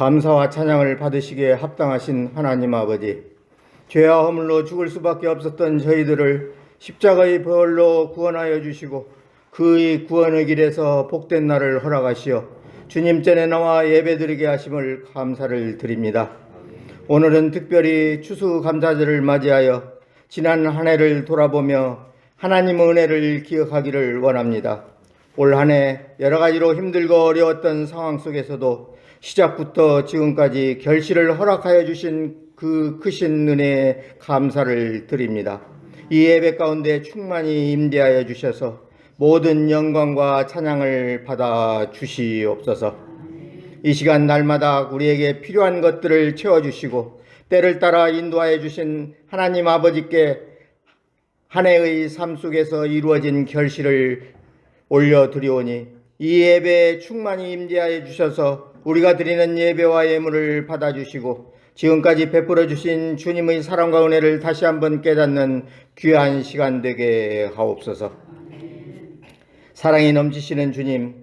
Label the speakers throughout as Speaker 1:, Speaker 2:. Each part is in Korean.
Speaker 1: 감사와 찬양을 받으시기에 합당하신 하나님 아버지, 죄와 허물로 죽을 수밖에 없었던 저희들을 십자가의 벌로 구원하여 주시고 그의 구원의 길에서 복된 날을 허락하시어 주님 전에 나와 예배드리게 하심을 감사를 드립니다. 오늘은 특별히 추수감사절을 맞이하여 지난 한 해를 돌아보며 하나님의 은혜를 기억하기를 원합니다. 올 한 해 여러 가지로 힘들고 어려웠던 상황 속에서도 시작부터 지금까지 결실을 허락하여 주신 그 크신 은혜에 감사를 드립니다. 이 예배 가운데 충만히 임재하여 주셔서 모든 영광과 찬양을 받아 주시옵소서. 이 시간 날마다 우리에게 필요한 것들을 채워주시고 때를 따라 인도하여 주신 하나님 아버지께 한 해의 삶 속에서 이루어진 결실을 올려드리오니 이 예배에 충만히 임재하여 주셔서 우리가 드리는 예배와 예물을 받아주시고 지금까지 베풀어 주신 주님의 사랑과 은혜를 다시 한번 깨닫는 귀한 시간 되게 하옵소서. 사랑이 넘치시는 주님,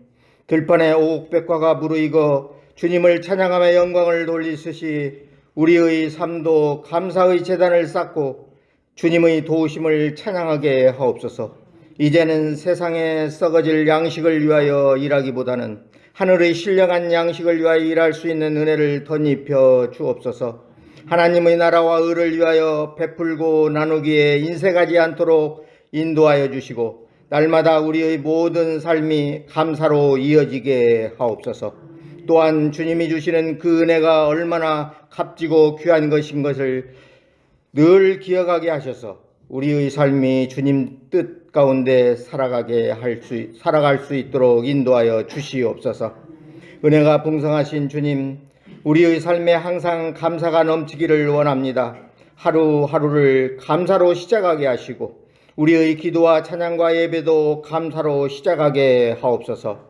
Speaker 1: 들판에 오곡백과가 무르익어 주님을 찬양하며 영광을 돌리시듯이 우리의 삶도 감사의 제단을 쌓고 주님의 도우심을 찬양하게 하옵소서. 이제는 세상에 썩어질 양식을 위하여 일하기보다는 하늘의 신령한 양식을 위하여 일할 수 있는 은혜를 덧입혀 주옵소서. 하나님의 나라와 의를 위하여 베풀고 나누기에 인색하지 않도록 인도하여 주시고 날마다 우리의 모든 삶이 감사로 이어지게 하옵소서. 또한 주님이 주시는 그 은혜가 얼마나 값지고 귀한 것인 것을 늘 기억하게 하셔서 우리의 삶이 주님 뜻 가운데 살아갈 수 있도록 인도하여 주시옵소서. 은혜가 풍성하신 주님, 우리의 삶에 항상 감사가 넘치기를 원합니다. 하루하루를 감사로 시작하게 하시고 우리의 기도와 찬양과 예배도 감사로 시작하게 하옵소서.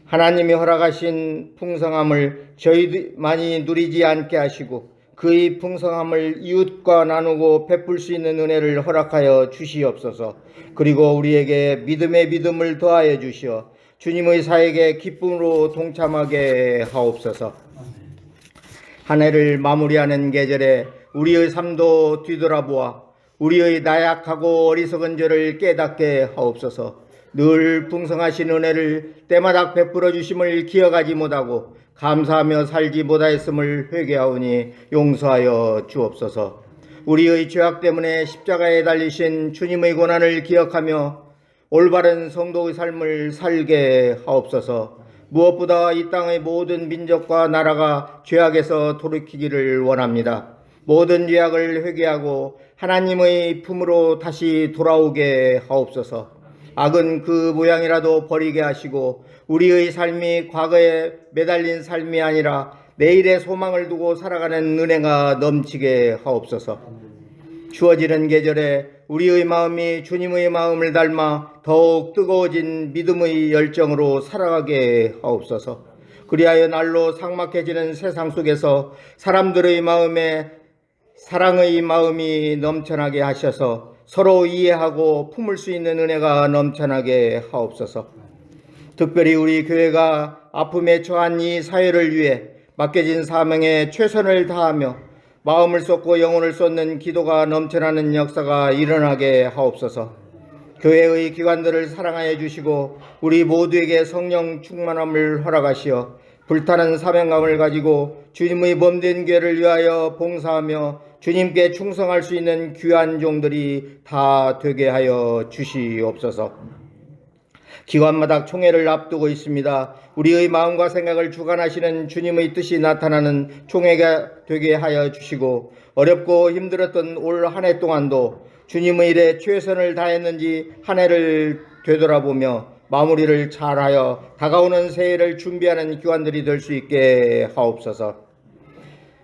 Speaker 1: 하나님이 허락하신 풍성함을 저희만이 누리지 않게 하시고 그의 풍성함을 이웃과 나누고 베풀 수 있는 은혜를 허락하여 주시옵소서. 그리고 우리에게 믿음의 믿음을 더하여 주시어 주님의 사역에 기쁨으로 동참하게 하옵소서. 한 해를 마무리하는 계절에 우리의 삶도 뒤돌아보아 우리의 나약하고 어리석은 죄를 깨닫게 하옵소서. 늘 풍성하신 은혜를 때마다 베풀어 주심을 기억하지 못하고 감사하며 살지 못하였음을 회개하오니 용서하여 주옵소서. 우리의 죄악 때문에 십자가에 달리신 주님의 고난을 기억하며 올바른 성도의 삶을 살게 하옵소서. 무엇보다 이 땅의 모든 민족과 나라가 죄악에서 돌이키기를 원합니다. 모든 죄악을 회개하고 하나님의 품으로 다시 돌아오게 하옵소서. 악은 그 모양이라도 버리게 하시고 우리의 삶이 과거에 매달린 삶이 아니라 내일의 소망을 두고 살아가는 은혜가 넘치게 하옵소서. 추워지는 계절에 우리의 마음이 주님의 마음을 닮아 더욱 뜨거워진 믿음의 열정으로 살아가게 하옵소서. 그리하여 날로 삭막해지는 세상 속에서 사람들의 마음에 사랑의 마음이 넘쳐나게 하셔서 서로 이해하고 품을 수 있는 은혜가 넘쳐나게 하옵소서. 특별히 우리 교회가 아픔에 처한 이 사회를 위해 맡겨진 사명에 최선을 다하며 마음을 쏟고 영혼을 쏟는 기도가 넘쳐나는 역사가 일어나게 하옵소서. 교회의 기관들을 사랑하여 주시고 우리 모두에게 성령 충만함을 허락하시어 불타는 사명감을 가지고 주님의 몸된 교회를 위하여 봉사하며 주님께 충성할 수 있는 귀한 종들이 다 되게 하여 주시옵소서. 기관마다 총회를 앞두고 있습니다. 우리의 마음과 생각을 주관하시는 주님의 뜻이 나타나는 총회가 되게 하여 주시고 어렵고 힘들었던 올 한 해 동안도 주님의 일에 최선을 다했는지 한 해를 되돌아보며 마무리를 잘하여 다가오는 새해를 준비하는 기관들이 될 수 있게 하옵소서.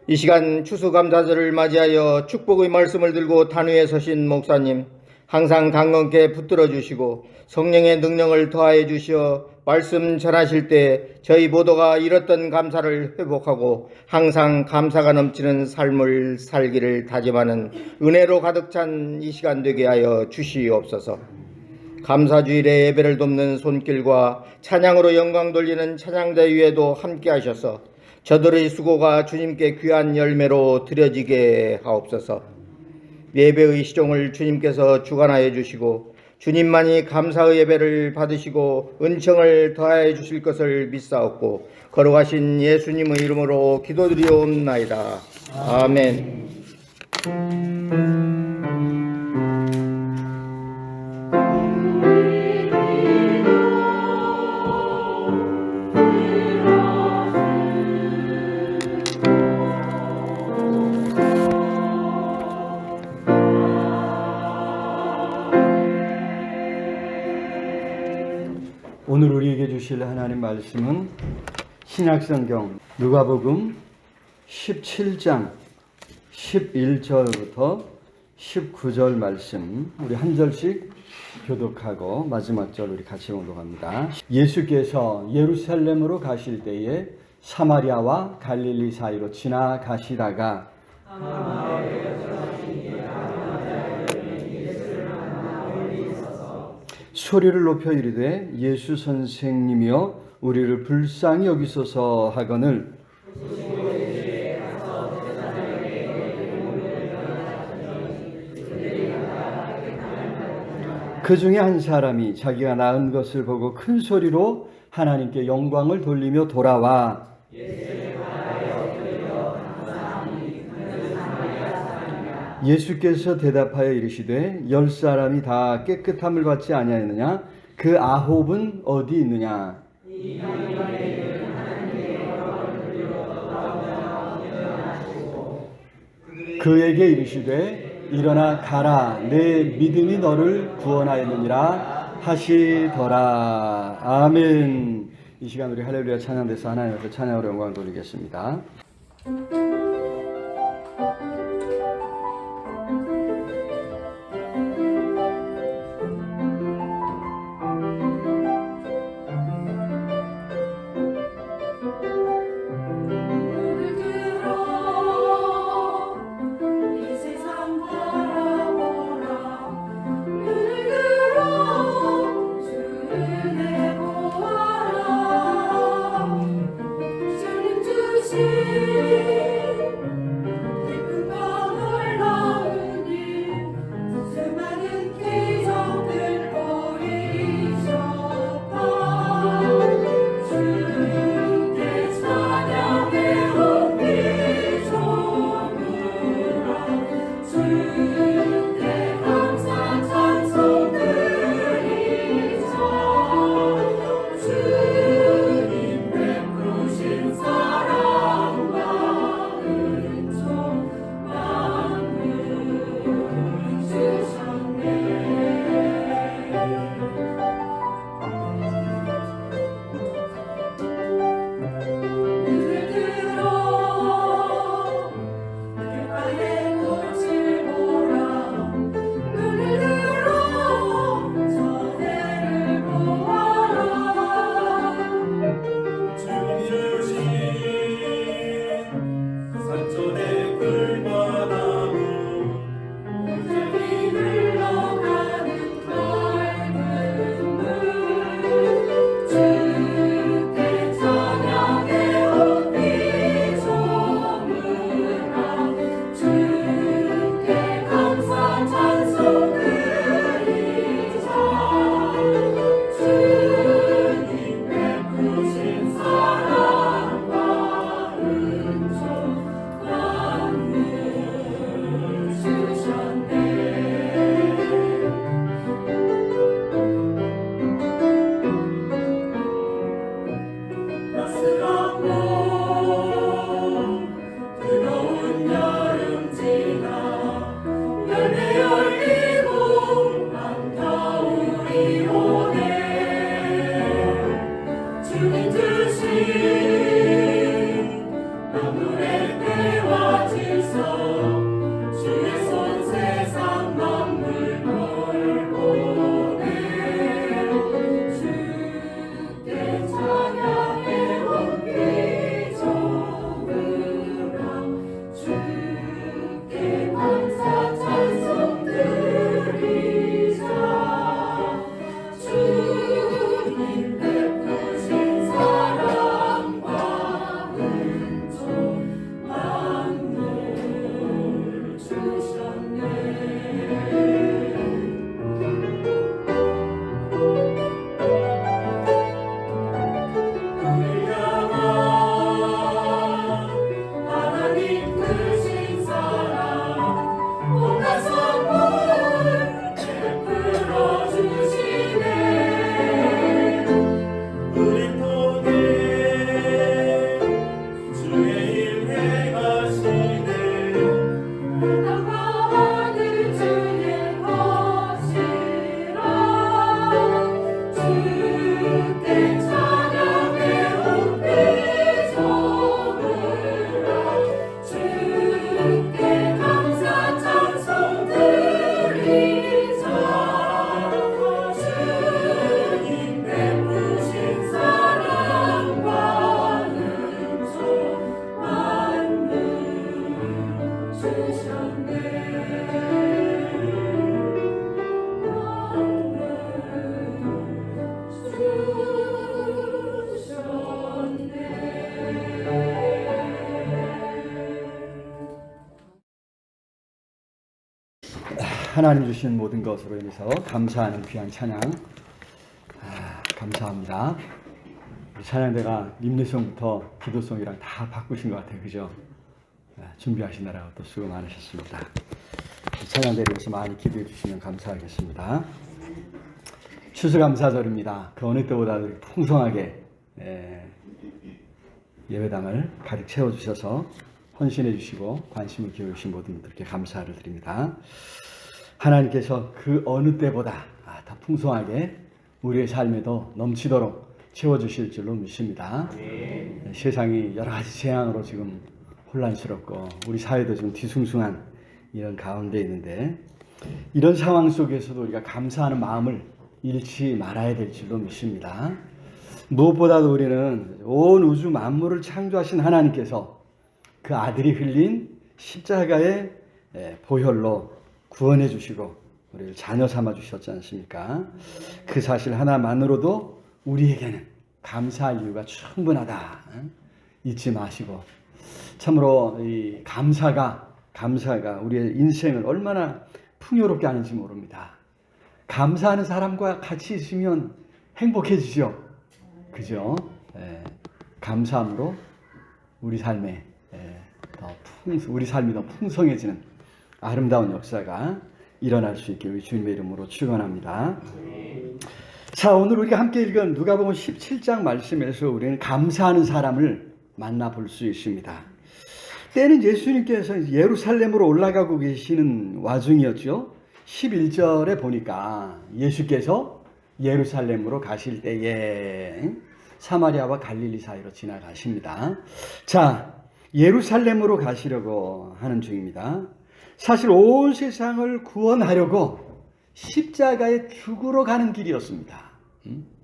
Speaker 1: 이 시간 추수감사절을 맞이하여 축복의 말씀을 들고 단위에 서신 목사님, 항상 강건케 붙들어 주시고 성령의 능력을 더하여 주시어 말씀 전하실 때 저희 모두가 잃었던 감사를 회복하고 항상 감사가 넘치는 삶을 살기를 다짐하는 은혜로 가득 찬 이 시간 되게 하여 주시옵소서. 감사주일에 예배를 돕는 손길과 찬양으로 영광 돌리는 찬양자 위에도 함께 하셔서 저들의 수고가 주님께 귀한 열매로 드려지게 하옵소서. 예배의 시종을 주님께서 주관하여 주시고 주님만이 감사의 예배를 받으시고 은총을 더하여 주실 것을 믿사옵고 거룩하신 예수님의 이름으로 기도드리옵나이다. 아멘.
Speaker 2: 오늘 우리에게 주실 하나님 말씀은 신약성경 누가복음 17장 11절부터 19절 말씀, 우리 한 절씩 교독하고 마지막 절 우리 같이 봉독합니다. 예수께서 예루살렘으로 가실 때에 사마리아와 갈릴리 사이로 지나가시다가 소리를 높여 이르되 예수 선생님이여 우리를 불쌍히 여기소서 하거늘 그 중에 한 사람이 자기가 낳은 것을 보고 큰 소리로 하나님께 영광을 돌리며 돌아와 예수께서 대답하여 이르시되 10사람이 다 깨끗함을 받지 아니하였느냐? 그 아홉은 어디 있느냐? 그에게 이르시되 일어나 가라, 내 믿음이 너를 구원하였느니라 하시더라. 아멘. 이 시간 우리 할렐루야 찬양대서 하나님 앞에 찬양으로 영광 돌리겠습니다.
Speaker 3: 주님 주신
Speaker 2: 하나님 주신 모든 것으로 인해서 감사하는 귀한 찬양 감사합니다. 찬양대가 림리송부터 기도송이랑 다 바꾸신 것 같아요. 그죠? 준비하시느라고 또 수고 많으셨습니다. 찬양대를 위해서 많이 기도해 주시면 감사하겠습니다. 추수감사절입니다. 그 어느 때보다 풍성하게 예배당을 가득 채워주셔서 헌신해 주시고 관심을 기울여 주신 모든 분들께 감사를 드립니다. 하나님께서 그 어느 때보다 더 풍성하게 우리의 삶에도 넘치도록 채워주실 줄로 믿습니다. 세상이 여러 가지 재앙으로 지금 혼란스럽고 우리 사회도 지금 뒤숭숭한 이런 가운데 있는데 이런 상황 속에서도 우리가 감사하는 마음을 잃지 말아야 될 줄로 믿습니다. 무엇보다도 우리는 온 우주 만물을 창조하신 하나님께서 그 아들이 흘린 십자가의 보혈로 구원해 주시고 우리를 자녀 삼아 주셨지 않습니까? 그 사실 하나만으로도 우리에게는 감사할 이유가 충분하다. 잊지 마시고 참으로 이 감사가 우리의 인생을 얼마나 풍요롭게 하는지 모릅니다. 감사하는 사람과 같이 있으면 행복해지죠. 그죠? 감사함으로 우리 삶에 우리 삶이 더 풍성해지는 아름다운 역사가 일어날 수 있게 우리 주님의 이름으로 축원합니다. 자, 오늘 우리가 함께 읽은 누가복음 17장 말씀에서 우리는 감사하는 사람을 만나볼 수 있습니다. 때는 예수님께서 예루살렘으로 올라가고 계시는 와중이었죠. 11절에 보니까 예수께서 예루살렘으로 가실 때에 사마리아와 갈릴리 사이로 지나가십니다. 자, 예루살렘으로 가시려고 하는 중입니다. 사실 온 세상을 구원하려고 십자가에 죽으러 가는 길이었습니다.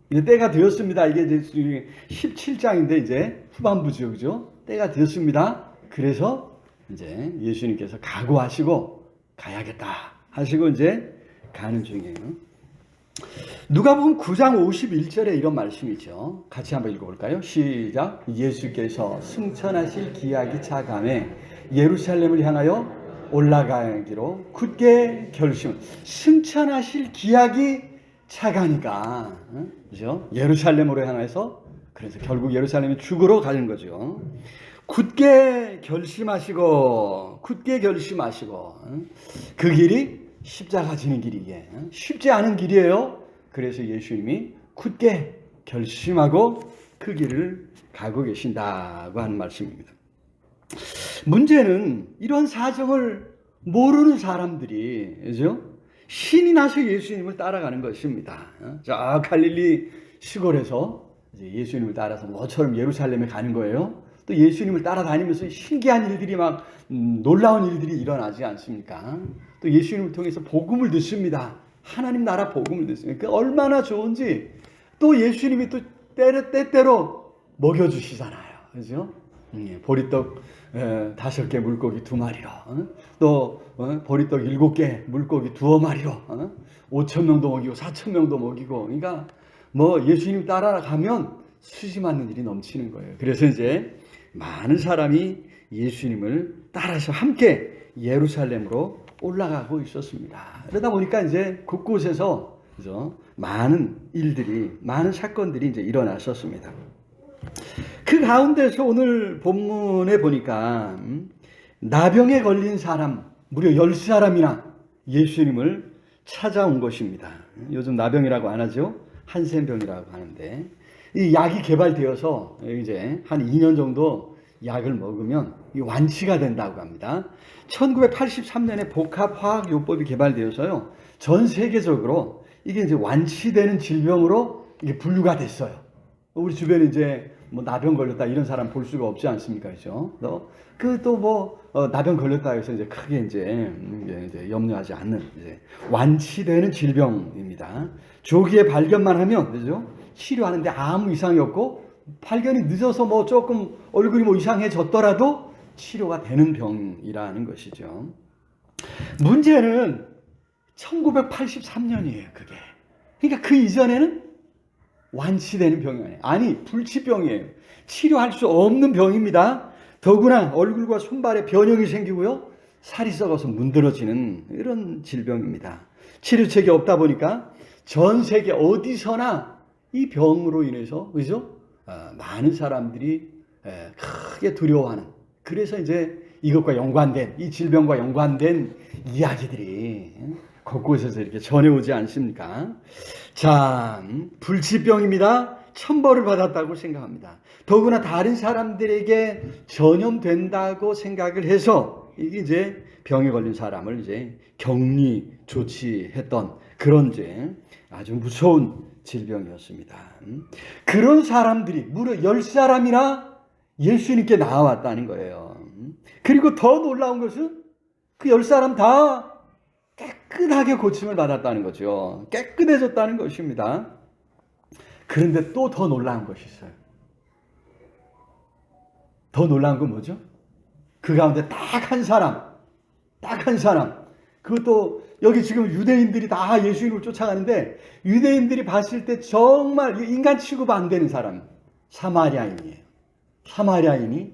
Speaker 2: 이제 때가 되었습니다. 이게 이제 17장인데 이제 후반부죠, 그죠? 때가 되었습니다. 그래서 이제 예수님께서 각오하시고 가야겠다 하시고 이제 가는 중이에요. 누가복음 9장 51절에 이런 말씀이 있죠. 같이 한번 읽어볼까요? 시작. 예수께서 승천하실 기약이 차감해 예루살렘을 향하여 올라가기로 굳게 결심. 승천하실 기약이 차가니까, 그죠? 예루살렘으로 향해서 그래서 결국 예루살렘에 죽으러 가는 거죠. 굳게 결심하시고 그 길이 십자가 지는 길이게 쉽지 않은 길이에요. 그래서 예수님이 굳게 결심하고 그 길을 가고 계신다고 하는 말씀입니다. 문제는 이런 사정을 모르는 사람들이 그죠? 신이 나서 예수님을 따라가는 것입니다. 자, 갈릴리 시골에서 이제 예수님을 따라서 뭐처럼 예루살렘에 가는 거예요. 또 예수님을 따라다니면서 신기한 일들이 막 놀라운 일들이 일어나지 않습니까? 또 예수님을 통해서 복음을 듣습니다. 하나님 나라 복음을 듣습니다. 그 얼마나 좋은지 또 예수님이 또 때때로 먹여주시잖아요. 그죠? 보리떡 5개 물고기 2마리로 또 보리떡 7개 물고기 2마리로 5,000명도 먹이고 4,000명도 먹이고 그러니까 뭐 예수님 따라가면 수지 맞는 일이 넘치는 거예요. 그래서 이제 많은 사람이 예수님을 따라서 함께 예루살렘으로 올라가고 있었습니다. 그러다 보니까 이제 곳곳에서 그죠? 많은 일들이, 많은 사건들이 이제 일어났었습니다. 그 가운데서 오늘 본문에 보니까 나병에 걸린 사람 무려 10사람이나 예수님을 찾아온 것입니다. 요즘 나병이라고 안 하죠. 한센병이라고 하는데 이 약이 개발되어서 이제 한 2년 정도 약을 먹으면 완치가 된다고 합니다. 1983년에 복합화학요법이 개발되어서요. 전 세계적으로 이게 이제 완치되는 질병으로 이게 분류가 됐어요. 우리 주변에 이제 뭐 나병 걸렸다 이런 사람 볼 수가 없지 않습니까? 그죠? 나병 걸렸다 해서 이제 크게 이제 염려하지 않는 이제 완치되는 질병입니다. 조기에 발견만 하면 그죠? 치료하는데 아무 이상이 없고 발견이 늦어서 뭐 조금 얼굴이 뭐 이상해졌더라도 치료가 되는 병이라는 것이죠. 문제는 1983년이에요, 그게. 그러니까 그 이전에는 완치되는 병이 아니에요. 아니, 불치병이에요. 치료할 수 없는 병입니다. 더구나 얼굴과 손발에 변형이 생기고요. 살이 썩어서 문드러지는 이런 질병입니다. 치료책이 없다 보니까 전 세계 어디서나 이 병으로 인해서, 그죠? 많은 사람들이 크게 두려워하는. 그래서 이제 이것과 연관된, 이 질병과 연관된 이야기들이 곳곳에서 이렇게 전해오지 않습니까? 자, 불치병입니다. 천벌을 받았다고 생각합니다. 더구나 다른 사람들에게 전염된다고 생각을 해서 이게 이제 병에 걸린 사람을 이제 격리 조치했던 그런 이제 아주 무서운 질병이었습니다. 그런 사람들이 무려 10사람이나 예수님께 나와왔다는 거예요. 그리고 더 놀라운 것은 그 10사람 다 깨끗하게 고침을 받았다는 거죠. 깨끗해졌다는 것입니다. 그런데 또 더 놀라운 것이 있어요. 더 놀라운 건 뭐죠? 그 가운데 딱 한 사람. 그것도 여기 지금 유대인들이 다 예수님을 쫓아가는데 유대인들이 봤을 때 정말 인간 취급 안 되는 사람, 사마리아인이에요. 사마리아인이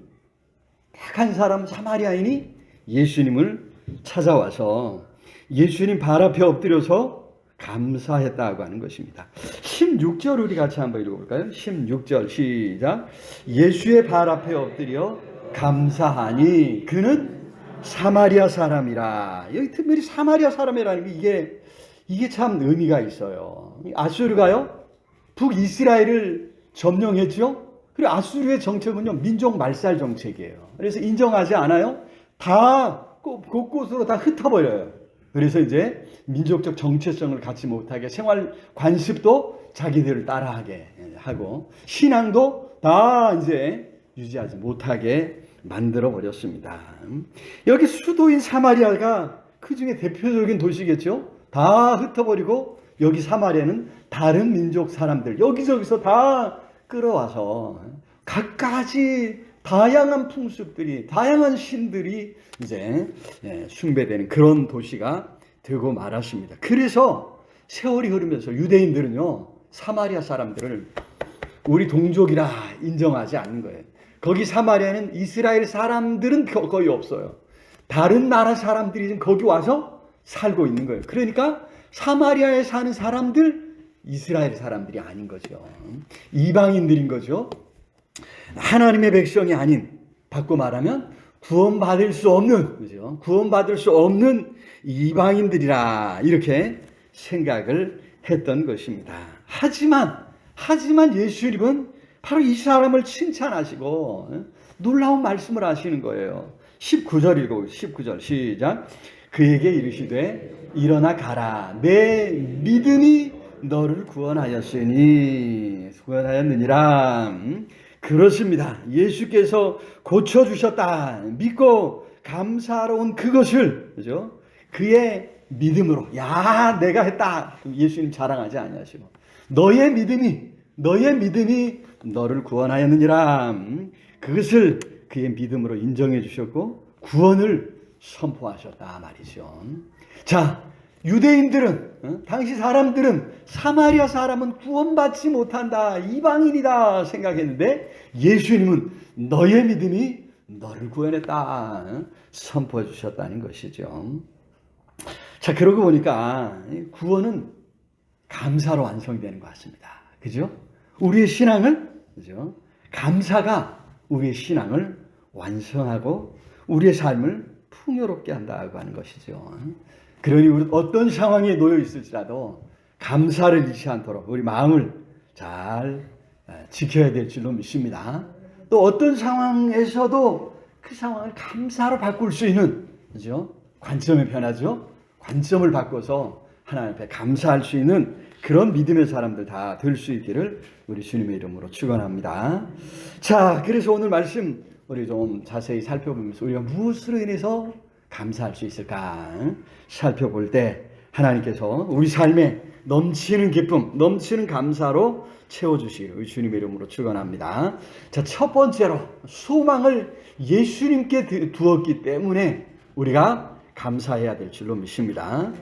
Speaker 2: 딱 한 사람 사마리아인이 예수님을 찾아와서 예수님 발 앞에 엎드려서 감사했다고 하는 것입니다. 16절 우리 같이 한번 읽어볼까요? 16절 시작. 예수의 발 앞에 엎드려 감사하니 그는 사마리아 사람이라. 여기 특별히 사마리아 사람이라는 게 이게 참 의미가 있어요. 아수르가요 북이스라엘을 점령했죠. 그리고 아수르의 정책은요 민족 말살 정책이에요. 그래서 인정하지 않아요. 다 곳곳으로 다 흩어버려요. 그래서 이제 민족적 정체성을 갖지 못하게 생활 관습도 자기들을 따라하게 하고 신앙도 다 이제 유지하지 못하게 만들어 버렸습니다. 여기 수도인 사마리아가 그 중에 대표적인 도시겠죠. 다 흩어버리고 여기 사마리아는 다른 민족 사람들 여기저기서 다 끌어와서 각가지 다양한 풍습들이 다양한 신들이 이제 숭배되는 그런 도시가 되고 말았습니다. 그래서 세월이 흐르면서 유대인들은요 사마리아 사람들을 우리 동족이라 인정하지 않는 거예요. 거기 사마리아는 이스라엘 사람들은 거의 없어요. 다른 나라 사람들이 거기 와서 살고 있는 거예요. 그러니까 사마리아에 사는 사람들 이스라엘 사람들이 아닌 거죠. 이방인들인 거죠. 하나님의 백성이 아닌, 바꿔 말하면 구원받을 수 없는, 그죠? 구원받을 수 없는 이방인들이라 이렇게 생각을 했던 것입니다. 하지만 예수님은 바로 이 사람을 칭찬하시고 놀라운 말씀을 하시는 거예요. 19절 읽고 19절 시작. 그에게 이르시되 일어나 가라. 내 믿음이 너를 구원하였느니라. 그렇습니다. 예수께서 고쳐주셨다. 믿고 감사로운 그것을, 그죠? 그의 믿음으로, 야, 내가 했다. 예수님 자랑하지 아니하시고, 너의 믿음이 너를 구원하였느니라. 그것을 그의 믿음으로 인정해 주셨고, 구원을 선포하셨다 말이죠. 자, 유대인들은, 당시 사람들은 사마리아 사람은 구원받지 못한다, 이방인이다 생각했는데 예수님은 너의 믿음이 너를 구원했다 선포해 주셨다는 것이죠. 자, 그러고 보니까 구원은 감사로 완성되는 것 같습니다. 그죠? 우리의 신앙을, 그죠? 감사가 우리의 신앙을 완성하고 우리의 삶을 풍요롭게 한다고 하는 것이죠. 그러니 우리 어떤 상황에 놓여 있을지라도 감사를 잃지 않도록 우리 마음을 잘 지켜야 될 줄로 믿습니다. 또 어떤 상황에서도 그 상황을 감사로 바꿀 수 있는, 그죠? 관점의 변화죠. 관점을 바꿔서 하나님 앞에 감사할 수 있는 그런 믿음의 사람들 다 될 수 있기를 우리 주님의 이름으로 축원합니다. 자, 그래서 오늘 말씀 우리 좀 자세히 살펴보면서 우리가 무엇으로 인해서 감사할 수 있을까 살펴볼 때 하나님께서 우리 삶에 넘치는 기쁨, 넘치는 감사로 채워주시기를 우리 주님의 이름으로 축원합니다. 자, 첫 번째로 소망을 예수님께 두었기 때문에 우리가 감사해야 될 줄로 믿습니다.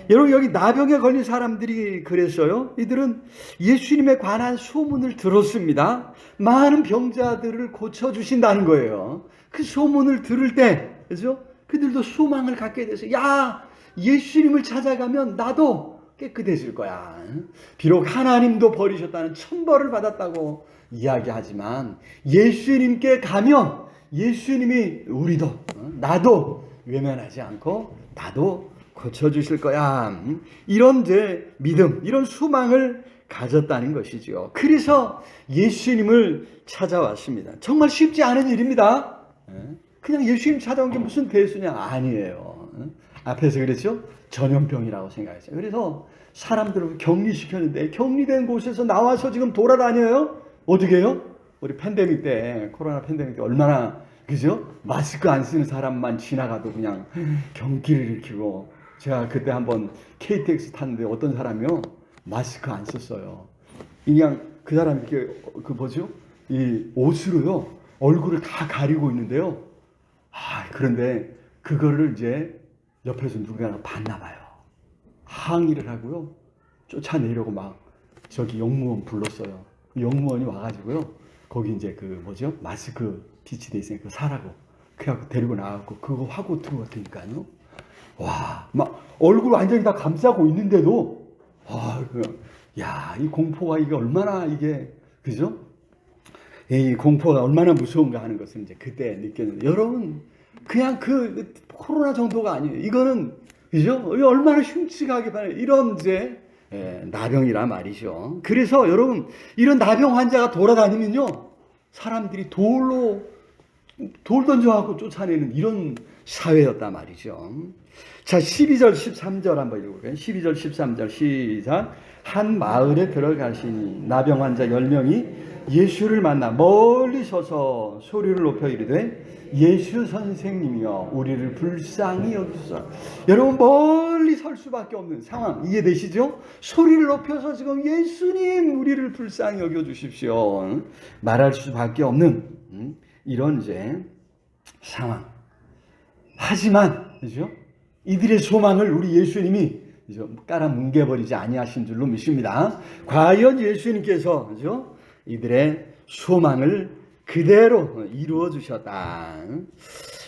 Speaker 2: 여러분, 여기 나병에 걸린 사람들이 그랬어요. 이들은 예수님에 관한 소문을 들었습니다. 많은 병자들을 고쳐주신다는 거예요. 그 소문을 들을 때, 그죠? 그들도 소망을 갖게 돼서, 야, 예수님을 찾아가면 나도 깨끗해질 거야. 비록 하나님도 버리셨다는 천벌을 받았다고 이야기하지만 예수님께 가면 예수님이 우리도, 나도 외면하지 않고 나도 고쳐주실 거야. 이런 제 믿음, 이런 소망을 가졌다는 것이죠. 그래서 예수님을 찾아왔습니다. 정말 쉽지 않은 일입니다. 그냥 예수님 찾아온 게 무슨 대수냐? 아니에요. 앞에서 그랬죠? 전염병이라고 생각했어요. 그래서 사람들을 격리시켰는데 격리된 곳에서 나와서 지금 돌아다녀요? 어떻게 해요? 우리 팬데믹 때, 코로나 팬데믹 때 얼마나, 그죠? 마스크 안 쓰는 사람만 지나가도 그냥 경기를 일으키고, 제가 그때 한번 KTX 탔는데 어떤 사람이요? 마스크 안 썼어요. 그냥 그 사람이 이렇게, 뭐죠? 이 옷으로요, 얼굴을 다 가리고 있는데요. 그런데 그거를 이제 옆에서 누군가 봤나 봐요. 항의를 하고요. 쫓아내려고 막 저기 영무원 불렀어요. 영무원이 와가지고요. 거기 이제 마스크 비치돼 있으니까 그거 사라고. 그래갖고 데리고 나왔고 그거 하고 들어왔으니까요. 와, 막 얼굴 완전히 다 감싸고 있는데도 이 공포가 이게 얼마나 이게, 그죠? 이 공포가 얼마나 무서운가 하는 것을 이제 그때 느꼈는데, 여러분, 그냥 그 코로나 정도가 아니에요. 이거는, 그죠? 얼마나 흉측하게 봐요. 이런 이제 나병이란 말이죠. 그래서 여러분, 이런 나병 환자가 돌아다니면요, 사람들이 돌 던져갖고 쫓아내는 이런 사회였단 말이죠. 자, 12절 13절 한번 읽어볼까요? 12절 13절 시작. 한 마을에 들어가시니 나병 환자 10명이 예수를 만나 멀리 서서 소리를 높여 이르되 예수 선생님이여 우리를 불쌍히 여기소서. 여러분, 멀리 설 수밖에 없는 상황 이해되시죠? 소리를 높여서 지금 예수님 우리를 불쌍히 여겨주십시오 말할 수밖에 없는 이런 이제 상황. 하지만, 그죠? 이들의 소망을 우리 예수님이 깔아 뭉개버리지 아니하신 줄로 믿습니다. 과연 예수님께서, 그죠? 이들의 소망을 그대로 이루어 주셨다.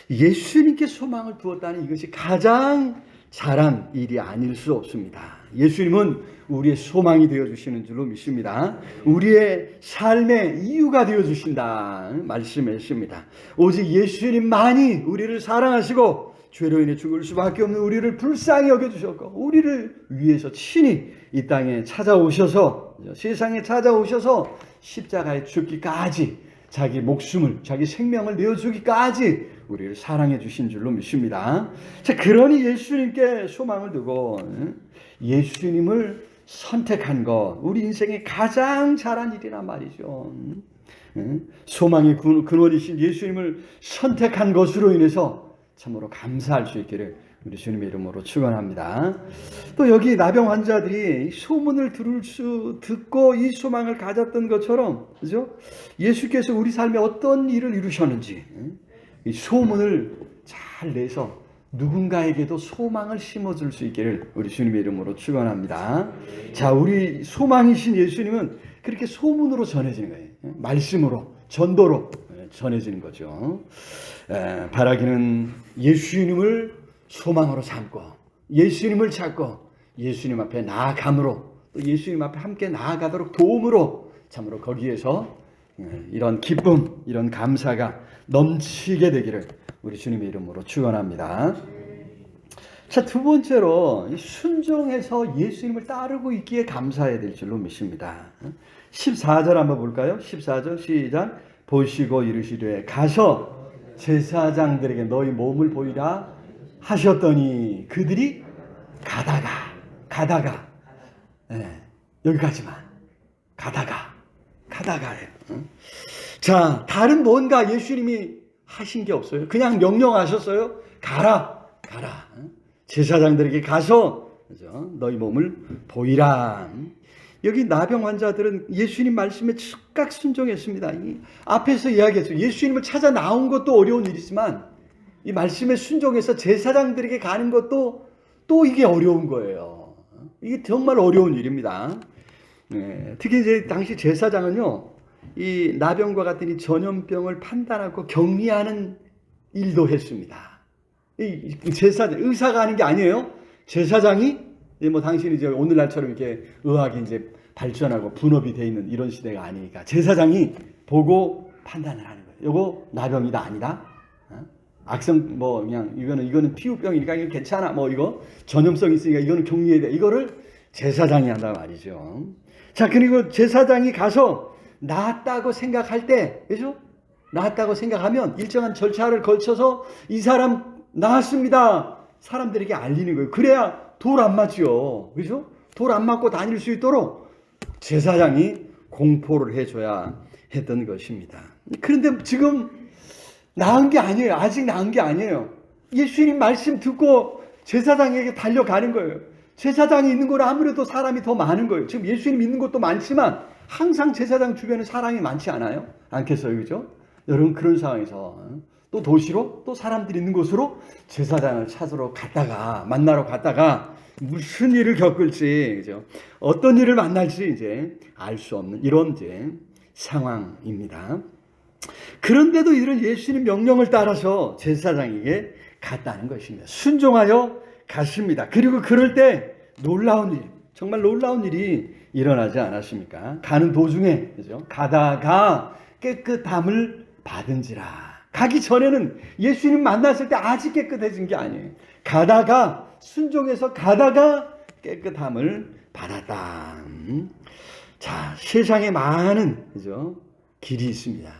Speaker 2: 예수님께 소망을 두었다는 이것이 가장 잘한 일이 아닐 수 없습니다. 예수님은 우리의 소망이 되어주시는 줄로 믿습니다. 우리의 삶의 이유가 되어주신다 말씀했습니다. 오직 예수님만이 우리를 사랑하시고 죄로 인해 죽을 수밖에 없는 우리를 불쌍히 여겨주셨고, 우리를 위해서 친히 이 땅에 찾아오셔서, 세상에 찾아오셔서 십자가에 죽기까지 자기 목숨을, 자기 생명을 내어주기까지 우리를 사랑해 주신 줄로 믿습니다. 자, 그러니 예수님께 소망을 두고 예수님을 선택한 것, 우리 인생의 가장 잘한 일이란 말이죠. 소망의 근원이신 예수님을 선택한 것으로 인해서 참으로 감사할 수 있기를 우리 주님의 이름으로 축원합니다. 또 여기 나병 환자들이 소문을 듣고 이 소망을 가졌던 것처럼, 그죠? 예수께서 우리 삶에 어떤 일을 이루셨는지 이 소문을 잘 내서 누군가에게도 소망을 심어줄 수 있기를 우리 주님의 이름으로 축원합니다. 자, 우리 소망이신 예수님은 그렇게 소문으로 전해지는 거예요. 말씀으로, 전도로 전해지는 거죠. 바라기는 예수님을 소망으로 삼고 예수님을 찾고 예수님 앞에 나아감으로 또 예수님 앞에 함께 나아가도록 도움으로 참으로 거기에서 이런 기쁨, 이런 감사가 넘치게 되기를 우리 주님의 이름으로 축원합니다. 자, 두 번째로 순종해서 예수님을 따르고 있기에 감사해야 될 줄로 믿습니다. 14절 한번 볼까요? 14절 시작. 보시고 이르시되 가서 제사장들에게 너희 몸을 보이라 하셨더니 그들이 가다가 여기까지만 가다가예요. 자, 다른 뭔가 예수님이 하신 게 없어요. 그냥 명령하셨어요. 가라. 제사장들에게 가서 너희 몸을 보이라. 여기 나병 환자들은 예수님 말씀에 즉각 순종했습니다. 이 앞에서 이야기했죠. 예수님을 찾아 나온 것도 어려운 일이지만 이 말씀에 순종해서 제사장들에게 가는 것도 또 이게 어려운 거예요. 이게 정말 어려운 일입니다. 특히 이제 당시 제사장은요, 이 나병과 같은 이 전염병을 판단하고 격리하는 일도 했습니다. 이 제사장, 의사가 하는 게 아니에요. 제사장이 뭐 당신이 이제 오늘날처럼 이렇게 의학이 이제 발전하고 분업이 돼 있는 이런 시대가 아니니까 제사장이 보고 판단을 하는 거예요. 요거 나병이다 아니다. 악성 뭐 그냥 이거는 피부병이니까 이거 괜찮아. 뭐 이거 전염성 있으니까 이거는 격리해야 돼. 이거를 제사장이 한단 말이죠. 자, 그리고 제사장이 가서 나았다고 생각할 때, 그죠? 나았다고 생각하면 일정한 절차를 거쳐서 이 사람 나았습니다. 사람들에게 알리는 거예요. 그래야 돌 안 맞죠. 그죠? 돌 안 맞고 다닐 수 있도록 제사장이 공포를 해줘야 했던 것입니다. 그런데 지금 나은 게 아니에요. 아직 나은 게 아니에요. 예수님 말씀 듣고 제사장에게 달려가는 거예요. 제사장이 있는 거는 아무래도 사람이 더 많은 거예요. 지금 예수님 있는 것도 많지만 항상 제사장 주변에 사람이 많지 않아요? 않겠어요? 그죠? 여러분, 그런 상황에서 또 도시로 또 사람들이 있는 곳으로 제사장을 찾으러 갔다가 만나러 갔다가 무슨 일을 겪을지, 그죠? 어떤 일을 만날지 이제 알 수 없는 이런 이제 상황입니다. 그런데도 이들은 예수님 명령을 따라서 제사장에게 갔다는 것입니다. 순종하여 갔습니다. 그리고 그럴 때 놀라운 일, 정말 놀라운 일이 일어나지 않았습니까? 가는 도중에, 그죠? 가다가 깨끗함을 받은지라. 가기 전에는 예수님 만났을 때 아직 깨끗해진 게 아니에요. 가다가 순종해서 가다가 깨끗함을 받았다. 자, 세상에 많은, 그죠? 길이 있습니다.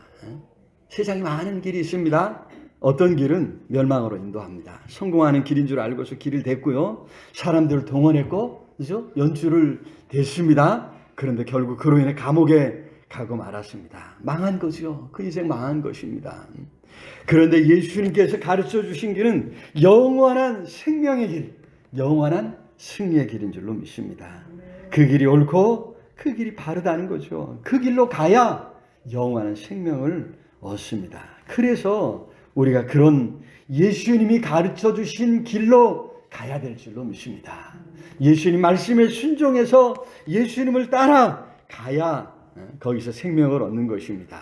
Speaker 2: 세상에 많은 길이 있습니다. 어떤 길은 멸망으로 인도합니다. 성공하는 길인 줄 알고서 길을 댔고요. 사람들을 동원했고, 그죠? 연주를 댔습니다. 그런데 결국 그로 인해 감옥에 가고 말았습니다. 망한 거죠. 그 인생 망한 것입니다. 그런데 예수님께서 가르쳐 주신 길은 영원한 생명의 길, 영원한 승리의 길인 줄로 믿습니다. 그 길이 옳고 그 길이 바르다는 거죠. 그 길로 가야 영원한 생명을 얻습니다. 그래서 우리가 그런 예수님이 가르쳐 주신 길로 가야 될 줄로 믿습니다. 예수님 말씀에 순종해서 예수님을 따라 가야 거기서 생명을 얻는 것입니다.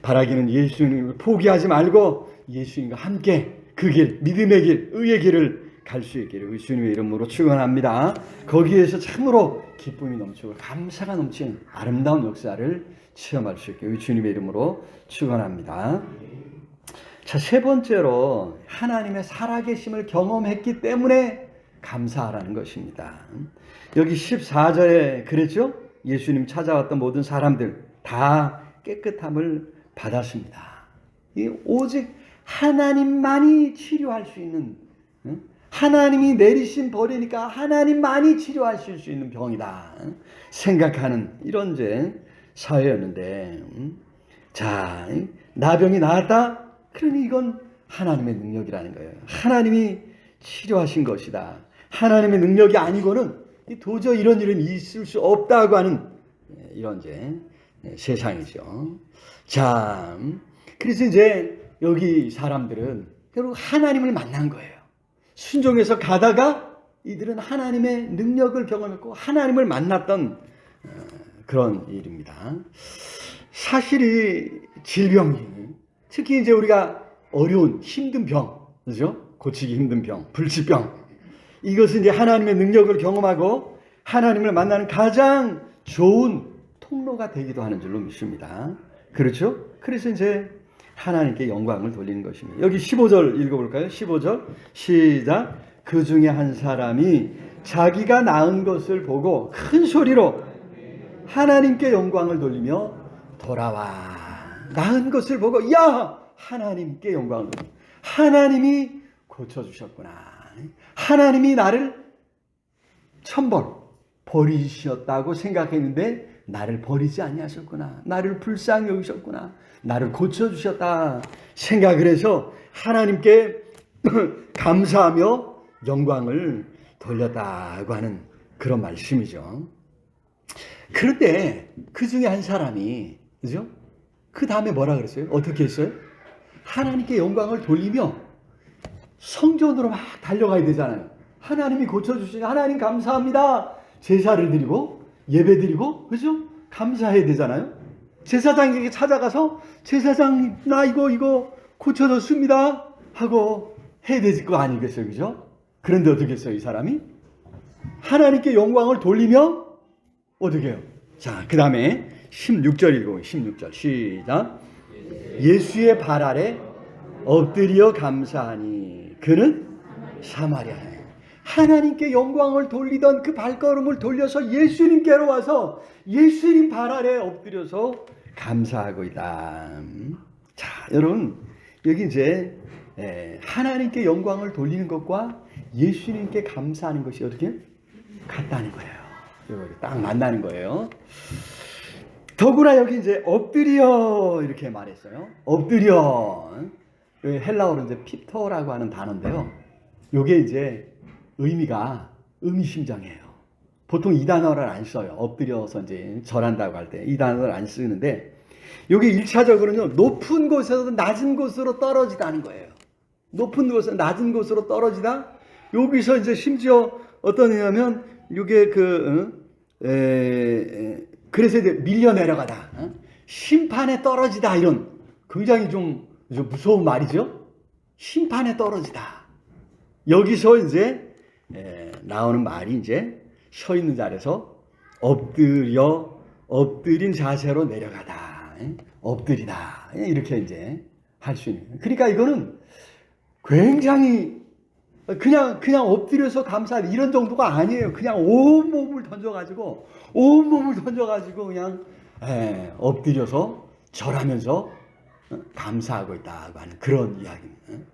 Speaker 2: 바라기는 예수님을 포기하지 말고 예수님과 함께 그 길, 믿음의 길, 의의 길을 갈 수 있기를 예수님의 이름으로 축원합니다. 거기에서 참으로 기쁨이 넘치고 감사가 넘치는 아름다운 역사를 체험할 수 있게 주님의 이름으로 축원합니다. 자, 세 번째로 하나님의 살아계심을 경험했기 때문에 감사하라는 것입니다. 여기 14절에 그랬죠? 예수님 찾아왔던 모든 사람들 다 깨끗함을 받았습니다. 오직 하나님만이 치료할 수 있는, 하나님이 내리신 벌이니까 하나님만이 치료하실 수 있는 병이다 생각하는 이런 이제 사회였는데, 자, 나병이 나았다? 그러니 이건 하나님의 능력이라는 거예요. 하나님이 치료하신 것이다. 하나님의 능력이 아니고는 도저히 이런 일은 있을 수 없다고 하는 이런 이제 세상이죠. 자, 그래서 이제 여기 사람들은 결국 하나님을 만난 거예요. 순종해서 가다가 이들은 하나님의 능력을 경험했고 하나님을 만났던 그런 일입니다. 사실 이 질병이 특히 이제 우리가 어려운 힘든 병, 그죠? 고치기 힘든 병, 불치병. 이것은 이제 하나님의 능력을 경험하고 하나님을 만나는 가장 좋은 통로가 되기도 하는 줄로 믿습니다. 그렇죠? 그래서 이제 하나님께 영광을 돌리는 것입니다. 여기 15절 읽어볼까요? 15절 시작. 그 중에 한 사람이 자기가 낳은 것을 보고 큰 소리로 하나님께 영광을 돌리며 돌아와. 낳은 것을 보고 야! 하나님께 영광을 돌리며 하나님이 고쳐주셨구나. 하나님이 나를 천벌 버리셨다고 생각했는데 나를 버리지 아니하셨구나. 나를 불쌍히 여기셨구나. 나를 고쳐주셨다 생각을 해서 하나님께 감사하며 영광을 돌렸다고 하는 그런 말씀이죠. 그런데 그 중에 한 사람이, 그죠? 그 다음에 뭐라 그랬어요? 어떻게 했어요? 하나님께 영광을 돌리며 성전으로 막 달려가야 되잖아요. 하나님이 고쳐주시니 하나님 감사합니다. 제사를 드리고 예배 드리고, 그죠? 감사해야 되잖아요. 제사장에게 찾아가서 제사장 나 이거 고쳐줬습니다 하고 해야 될 거 아니겠어요, 그죠? 그런데 어떻게 했어요, 이 사람이? 하나님께 영광을 돌리며 어떻게 해요? 자, 그 다음에 16절 읽어요. 16절 시작. 예수의 발 아래 엎드려 감사하니 그는 사마리아에. 하나님께 영광을 돌리던 그 발걸음을 돌려서 예수님께로 와서 예수님 발 아래 엎드려서 감사하고 있다. 자, 여러분, 여기 이제 하나님께 영광을 돌리는 것과 예수님께 감사하는 것이 어떻게 같다는 거예요. 이거 딱 만나는 거예요. 더구나 여기 이제 엎드려 이렇게 말했어요. 엎드려. 헬라어로 이제 피터라고 하는 단어인데요. 요게 이제 의미가 의미심장해요. 보통 이 단어를 안 써요. 엎드려서 이제 절한다고 할 때 이 단어를 안 쓰는데, 요게 1차적으로는 높은 곳에서 낮은 곳으로 떨어지다는 거예요. 높은 곳에서 낮은 곳으로 떨어지다. 여기서 이제 심지어 어떤 의미냐면 요게 그래서 이제 밀려 내려가다. 심판에 떨어지다, 이런 굉장히 좀 무서운 말이죠. 심판에 떨어지다. 여기서 이제 나오는 말이 이제 서 있는 자리에서 엎드린 자세로 내려가다. 엎드리다. 이렇게 이제 할 수 있는. 그러니까 이거는 굉장히 그냥 엎드려서 감사하다 이런 정도가 아니에요. 그냥 온몸을 던져가지고 그냥 엎드려서 절하면서 감사하고 있다고 하는 그런 이야기입니다.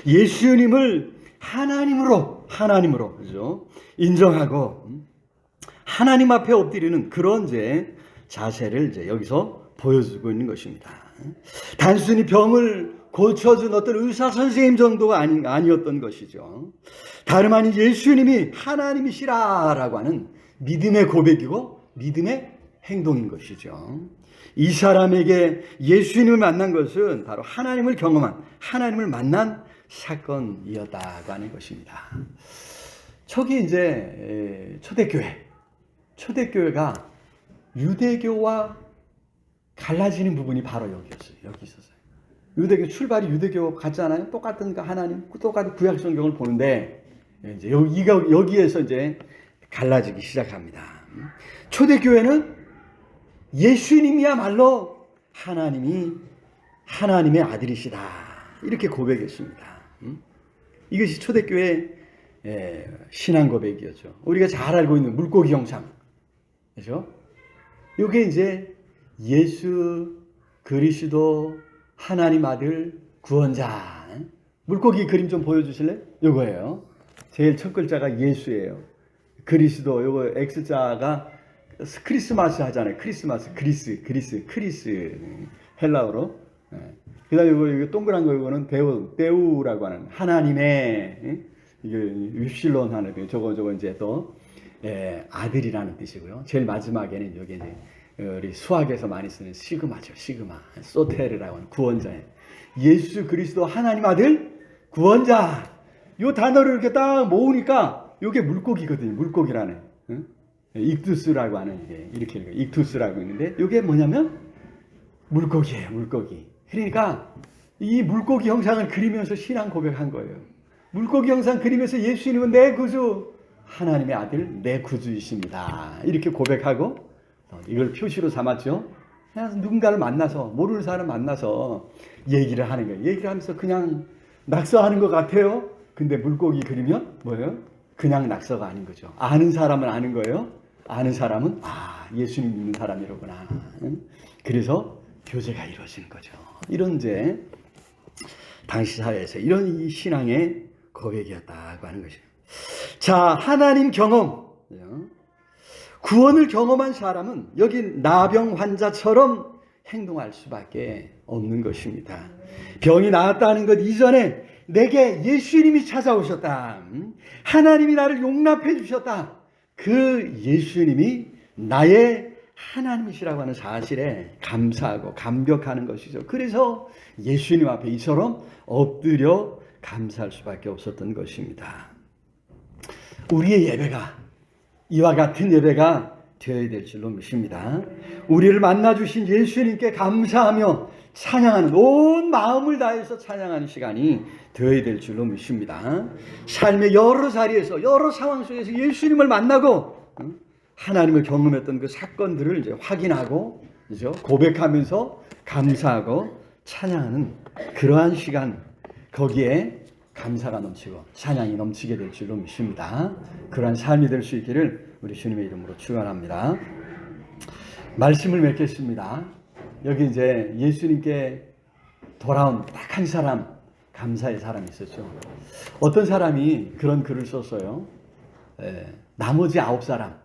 Speaker 2: 예수님을 하나님으로 그죠? 인정하고 하나님 앞에 엎드리는 그런 이제 자세를 이제 여기서 보여주고 있는 것입니다. 단순히 병을 고쳐준 어떤 의사 선생님 정도가 아니었던 것이죠. 다름 아닌 예수님이 하나님이시라라고 하는 믿음의 고백이고 믿음의 행동인 것이죠. 이 사람에게 예수님을 만난 것은 바로 하나님을 경험한, 하나님을 만난 사건이었다고 하는 것입니다. 저기 이제 초대교회가 유대교와 갈라지는 부분이 바로 여기였어요. 여기 있었어요. 유대교 출발이 유대교 같잖아요. 똑같은 하나님, 똑같은 구약 성경을 보는데 이제 여기에서 이제 갈라지기 시작합니다. 초대교회는 예수님이야말로 하나님의 아들이시다 이렇게 고백했습니다. 이것이 초대교회 신앙 고백이었죠. 우리가 잘 알고 있는 물고기 형상, 그렇죠? 이게 이제 예수 그리스도 하나님 아들 구원자. 물고기 그림 좀 보여주실래요? 이거예요. 제일 첫 글자가 예수예요. 그리스도, 요거 X자가 크리스마스 하잖아요. 크리스마스, 크리스, 헬라어로. 그 다음에 이거 동그란 거, 이거는 데우라고 하는 하나님의, 이게 윕실론 하는, 저거 이제 또, 아들이라는 뜻이고요. 제일 마지막에는 여기 이제, 우리 수학에서 많이 쓰는 시그마죠. 시그마. 소테르라고 하는 구원자예요. 예수 그리스도 하나님 아들 구원자. 요 단어를 이렇게 딱 모으니까 요게 물고기거든요. 물고기라는. 응? 익투스라고 하는 게 이렇게 익투스라고 있는데 요게 뭐냐면 물고기예요. 물고기. 그러니까 이 물고기 형상을 그리면서 신앙 고백한 거예요. 물고기 형상 그리면서 예수님은 내 구주, 하나님의 아들 내 구주이십니다. 이렇게 고백하고 이걸 표시로 삼았죠. 그냥 누군가를 만나서, 모르는 사람 만나서 얘기를 하는 거예요. 얘기를 하면서 그냥 낙서하는 것 같아요. 근데 물고기 그리면 뭐예요? 그냥 낙서가 아닌 거죠. 아는 사람은 아는 거예요. 아는 사람은 예수님 믿는 사람이로구나. 그래서 교제가 이루어지는 거죠. 이런 이제 당시 사회에서 이런 이 신앙의 고백이었다고 하는 것이에요. 자, 하나님 경험. 구원을 경험한 사람은 여기 나병 환자처럼 행동할 수밖에 없는 것입니다. 병이 나았다는 것 이전에 내게 예수님이 찾아오셨다. 하나님이 나를 용납해 주셨다. 그 예수님이 나의 하나님이시라고 하는 사실에 감사하고 감격하는 것이죠. 그래서 예수님 앞에 이처럼 엎드려 감사할 수밖에 없었던 것입니다. 우리의 예배가 이와 같은 예배가 되어야 될 줄로 믿습니다. 우리를 만나주신 예수님께 감사하며 찬양하는, 온 마음을 다해서 찬양하는 시간이 되어야 될 줄로 믿습니다. 삶의 여러 자리에서, 여러 상황 속에서 예수님을 만나고 하나님을 경험했던 그 사건들을 이제 확인하고, 그죠? 고백하면서 감사하고 찬양하는 그러한 시간, 거기에 감사가 넘치고 찬양이 넘치게 될 줄로 믿습니다. 그러한 삶이 될 수 있기를 우리 주님의 이름으로 축원합니다. 말씀을 맺겠습니다. 여기 이제 예수님께 돌아온 딱 한 사람, 감사의 사람이 있었죠. 어떤 사람이 그런 글을 썼어요. 나머지 9사람은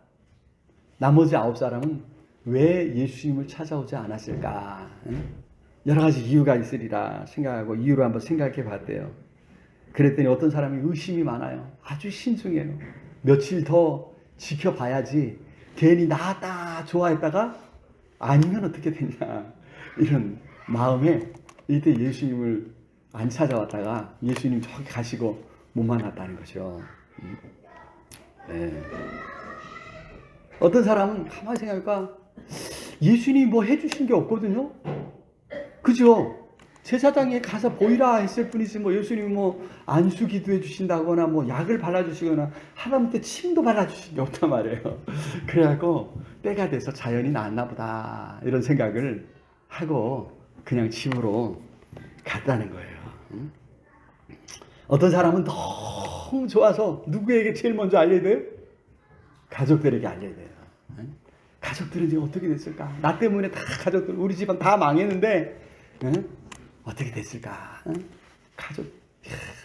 Speaker 2: 왜 예수님을 찾아오지 않았을까? 여러 가지 이유가 있으리라 생각하고 이유를 한번 생각해 봤대요. 그랬더니 어떤 사람이 의심이 많아요. 아주 신중해요. 며칠 더 지켜봐야지 괜히 나았다 좋아했다가 아니면 어떻게 되냐, 이런 마음에 이때 예수님을 안 찾아왔다가 예수님 저기 가시고 못 만났다는 거죠. 어떤 사람은 가만히 생각해보니까 예수님이 뭐 해주신 게 없거든요. 그죠? 제사장에 가서 보이라 했을 뿐이지 뭐 예수님이 뭐 안수 기도해 주신다거나 뭐 약을 발라주시거나 하다못해 침도 발라주신 게 없단 말이에요. 그래갖고 때가 돼서 자연이 나았나 보다 이런 생각을 하고 그냥 집으로 갔다는 거예요. 어떤 사람은 너무 좋아서 누구에게 제일 먼저 알려야 돼요? 가족들에게 알려야 돼요. 가족들은 지금 어떻게 됐을까? 나 때문에 다 가족들, 우리 집안 다 망했는데 어떻게 됐을까? 가족,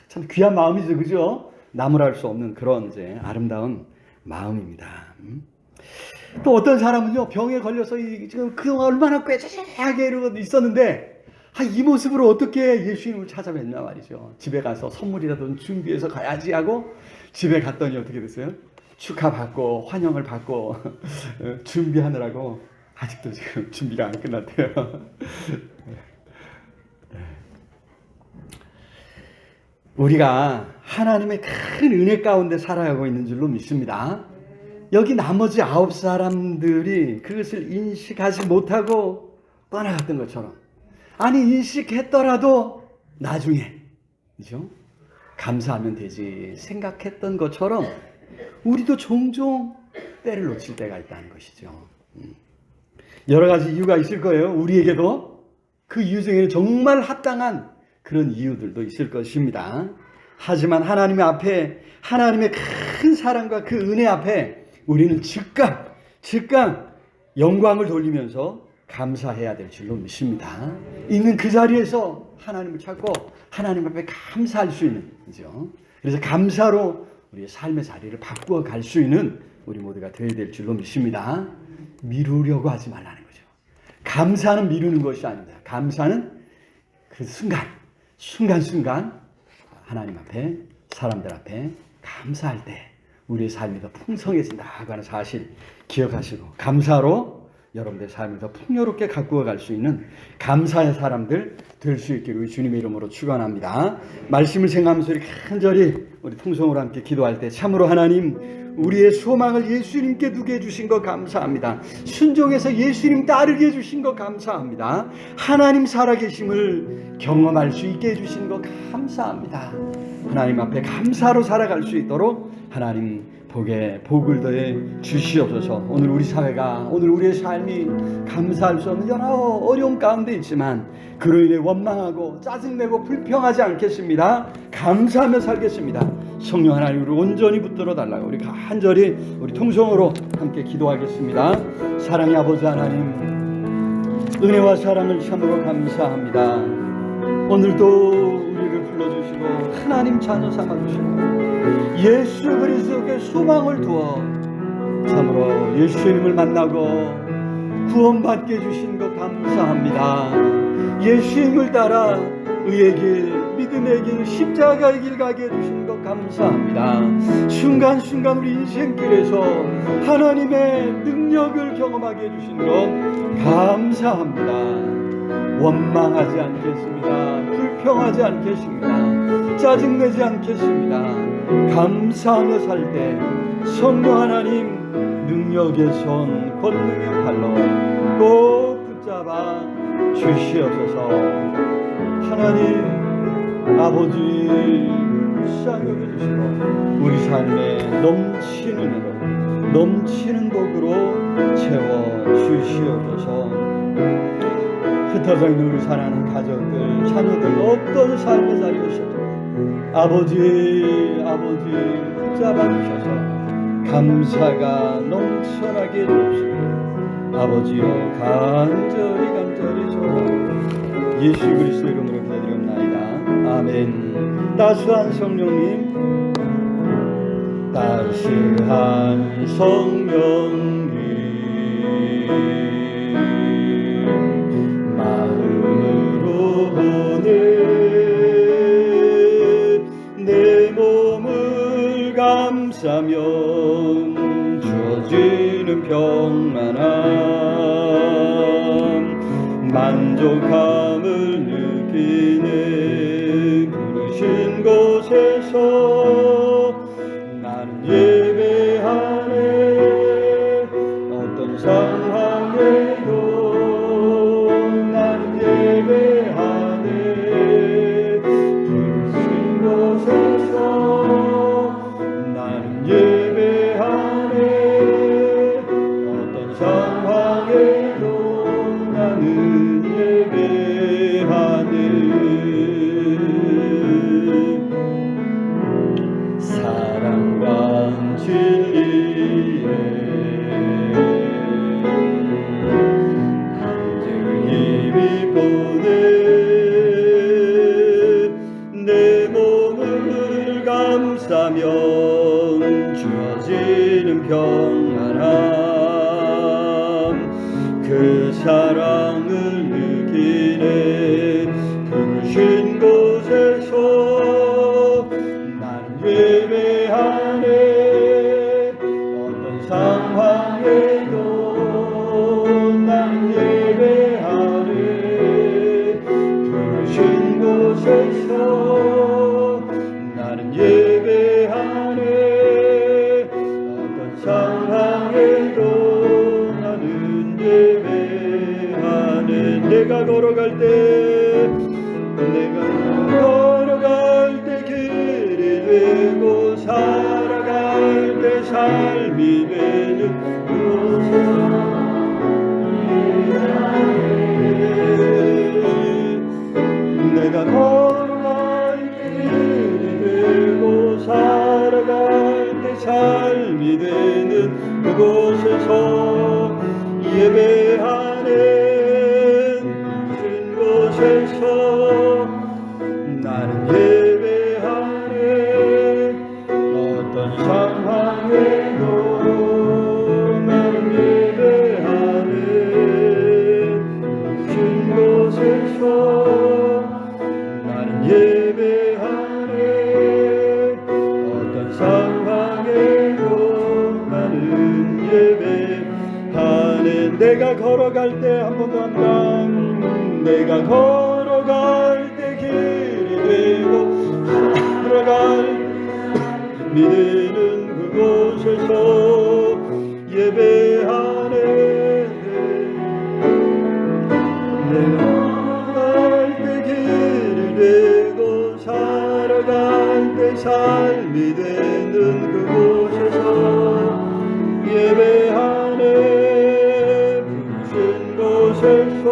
Speaker 2: 참 귀한 마음이죠, 그죠? 나무랄 수 없는 그런 이제 아름다운 마음입니다. 또 어떤 사람은요, 병에 걸려서 지금 그동안 얼마나 꾀죄죄하게 있었는데, 이 모습으로 어떻게 예수님을 찾아뵀냐 말이죠. 집에 가서 선물이라도 준비해서 가야지 하고 집에 갔더니 어떻게 됐어요? 축하받고 환영을 받고 준비하느라고 아직도 지금 준비가 안 끝났대요. 우리가 하나님의 큰 은혜 가운데 살아가고 있는 줄로 믿습니다. 여기 나머지 9사람들이 그것을 인식하지 못하고 떠나갔던 것처럼, 아니 인식했더라도 나중에, 그죠? 감사하면 되지 생각했던 것처럼 우리도 종종 때를 놓칠 때가 있다는 것이죠. 여러 가지 이유가 있을 거예요. 우리에게도 그 이유 중에는 정말 합당한 그런 이유들도 있을 것입니다. 하지만 하나님 앞에, 하나님의 큰 사랑과 그 은혜 앞에 우리는 즉각 영광을 돌리면서 감사해야 될 줄로 믿습니다. 있는 그 자리에서 하나님을 찾고 하나님 앞에 감사할 수 있는, 그죠? 그래서 감사로 우리의 삶의 자리를 바꾸어 갈 수 있는 우리 모두가 되어야 될 줄로 믿습니다. 미루려고 하지 말라는 거죠. 감사는 미루는 것이 아닙니다. 감사는 그 순간순간 하나님 앞에, 사람들 앞에 감사할 때 우리의 삶이 더 풍성해진다고 하는 사실 기억하시고, 감사로 여러분들의 삶을 더 풍요롭게 가꾸어 갈 수 있는 감사의 사람들 될 수 있기를 주님의 이름으로 축원합니다. 말씀을 생각하면서 우리 간절히 우리 통성으로 함께 기도할 때, 참으로 하나님, 우리의 소망을 예수님께 두게 해주신 것 감사합니다. 순종해서 예수님 따르게 해주신 것 감사합니다. 하나님 살아계심을 경험할 수 있게 해주신 것 감사합니다. 하나님 앞에 감사로 살아갈 수 있도록 하나님 복을 더해 주시옵소서. 오늘 우리 사회가, 오늘 우리의 삶이 감사할 수 없는 여러 어려움 가운데 있지만 그로 인해 원망하고 짜증내고 불평하지 않겠습니다. 감사하며 살겠습니다. 성령 하나님으로 온전히 붙들어 달라고 우리 간절히 우리 통성으로 함께 기도하겠습니다. 사랑의 아버지 하나님, 은혜와 사랑을 참으로 감사합니다. 오늘도 우리를 불러주시고 하나님 자녀 삼아주시고 예수 그리스도께 소망을 두어 참으로 예수님을 만나고 구원받게 해주신 것 감사합니다. 예수님을 따라 의의 길, 믿음의 길, 십자가의 길 가게 해주신 것 감사합니다. 순간순간 우리 인생길에서 하나님의 능력을 경험하게 해주신 것 감사합니다. 원망하지 않겠습니다. 불평하지 않겠습니다. 짜증내지 않겠습니다. 감사하며 살 때 성령 하나님 능력의 손, 권능의 발로 꼭 붙잡아 주시옵소서. 하나님 아버지 불쌍히 여겨주시고 우리 삶에 넘치는 은혜로 넘치는 복으로 채워주시옵소서. 흩어져 있는 우리 사랑하는 가족들, 자녀들 어떤 삶의 자리에서도 아버지 붙잡아 주셔서 감사가 넘쳐나게 해주시고 아버지여 간절히 소원하고 예수 그리스도 이름으로 기도드리옵나이다. 아멘. 따스한 성령님, 따스한 성령님, 마음으로 보내 내 몸을 감싸면 주어지는 평안함, 만족함을 느끼네. 부르신 곳에서 나는 예배하네. 어떤 상황에도 나는 예배하네. 부르신 곳에서 나는 예배하네. 어떤 상황에도 나는 예배하네. 사랑과 진리에 힘이 보내 내 몸을 감싸면 주어지는 평안함, 그 사랑을 느끼네. 부르신 곳에서 나는 예배하네. 어떤 상황에도 나는 예배하네. 부르신 곳에서 나는 예배하네. 어떤 상황에도 나는 예배하네. 내가 걸어갈 때 길이 되고 살아갈 때 삶이 되는 그곳에서 내가 걸어갈 때 길이 되고 살아갈 때 삶이 되는 그곳에서 예배하는 곳에서 나는 예배하네. 어떤 상황에도 나는 예배하네. 진 곳에서 나는 예배하네. 어떤 상황에도 나는 예배하네. 내가 걸어갈 때 한 번 더 한다. 내가 걸어갈 때 길이 되고 살아갈 믿는 그곳에 주셔서 예배하네. 내가 갈 때 길이 되고 살아갈 때 삶이 되는 그곳에서 예배하네. 부르신 곳에서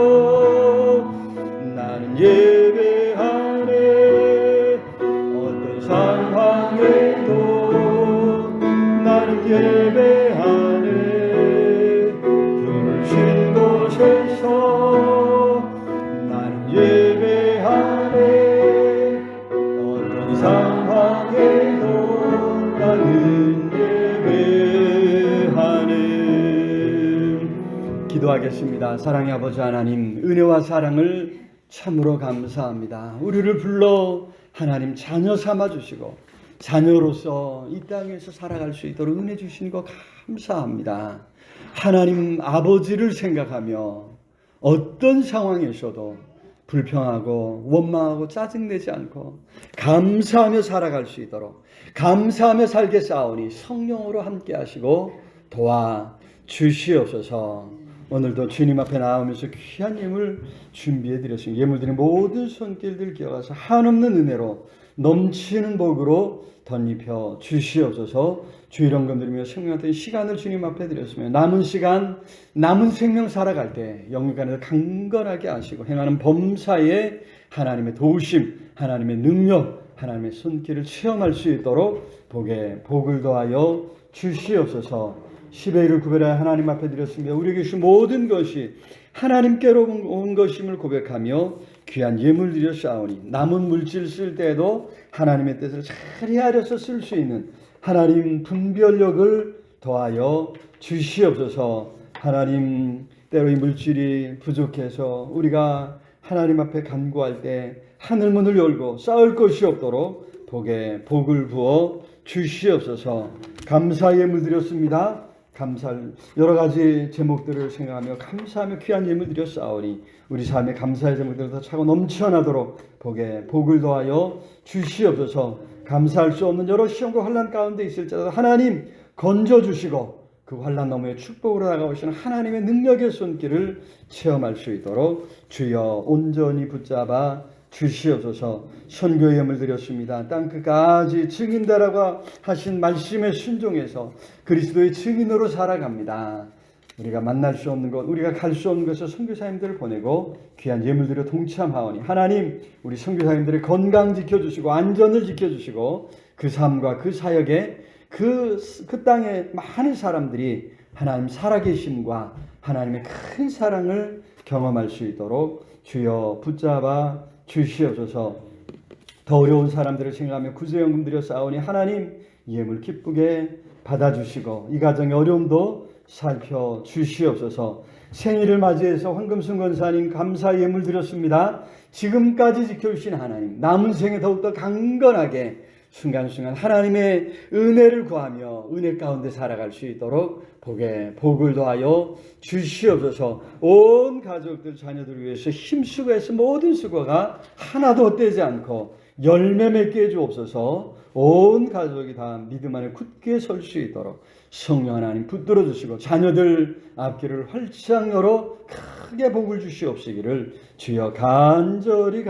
Speaker 2: 나는 예배하네. 어떤 상황에도 나는 예배하네. 부르신 곳에서 나는 예배하네. 어떤 상황에도 나는 예배하네. 기도하겠습니다. 사랑의 아버지 하나님, 은혜와 사랑을 참으로 감사합니다. 우리를 불러 하나님 자녀 삼아 주시고 자녀로서 이 땅에서 살아갈 수 있도록 은혜 주신 것 감사합니다. 하나님 아버지를 생각하며 어떤 상황에서도 불평하고 원망하고 짜증내지 않고 감사하며 살아갈 수 있도록 감사하며 살게 싸우니 성령으로 함께 하시고 도와 주시옵소서. 오늘도 주님 앞에 나오면서 귀한 예물 준비해 드렸습니다. 예물드린 모든 손길들 기억하셔서 한없는 은혜로 넘치는 복으로 덧입혀 주시옵소서. 주일 헌금 드리며 생명같은 시간을 주님 앞에 드렸으며 남은 시간 남은 생명 살아갈 때 영육 안에서 강건하게 하시고 행하는 범사에 하나님의 도우심, 하나님의 능력, 하나님의 손길을 체험할 수 있도록 복을 더하여 주시옵소서. 10의 1을 구별하여 하나님 앞에 드렸으며 우리에게 주신 모든 것이 하나님께로 온 것임을 고백하며 귀한 예물 드려 싸우니 남은 물질 쓸 때에도 하나님의 뜻을 잘 헤아려서 쓸 수 있는 하나님 분별력을 더하여 주시옵소서. 하나님, 때로 이 물질이 부족해서 우리가 하나님 앞에 간구할 때 하늘문을 열고 쌓을 것이 없도록 복을 부어 주시옵소서. 감사 예물 드렸습니다. 감사할 여러 가지 제목들을 생각하며 감사하며 귀한 예물 드려 싸우니 우리 삶의 감사의 제목들을 더 차고 넘쳐나도록 복을 더하여 주시옵소서. 감사할 수 없는 여러 시험과 환난 가운데 있을지라도 하나님 건져주시고 그 환난 너머에 축복으로 다가오시는 하나님의 능력의 손길을 체험할 수 있도록 주여 온전히 붙잡아 주시옵소서. 선교의 예물 드렸습니다. 땅 끝까지 증인되라고 하신 말씀에 순종해서 그리스도의 증인으로 살아갑니다. 우리가 만날 수 없는 것, 우리가 갈 수 없는 곳에 선교사님들을 보내고 귀한 예물 드려 동참하오니 하나님, 우리 선교사님들의 건강 지켜주시고 안전을 지켜주시고 그 삶과 그 사역에 그 땅의 많은 사람들이 하나님 살아계심과 하나님의 큰 사랑을 경험할 수 있도록 주여 붙잡아 주시옵소서. 더 어려운 사람들을 생각하며 구제연금 드려 싸우니 하나님 예물 기쁘게 받아주시고 이 가정의 어려움도 살펴주시옵소서. 생일을 맞이해서 황금순 권사님 감사 예물 드렸습니다. 지금까지 지켜주신 하나님, 남은 생에 더욱더 강건하게 순간순간 하나님의 은혜를 구하며 은혜 가운데 살아갈 수 있도록 복을 더하여 주시옵소서. 온 가족들 자녀들을 위해서 힘쓰고 해서 모든 수고가 하나도 헛되지 않고 열매 맺게 해주옵소서. 온 가족이 다 믿음 안에 굳게 설 수 있도록 성령 하나님 붙들어 주시고 자녀들 앞길을 활짝 열어 크게 복을 주시옵시기를 주여 간절히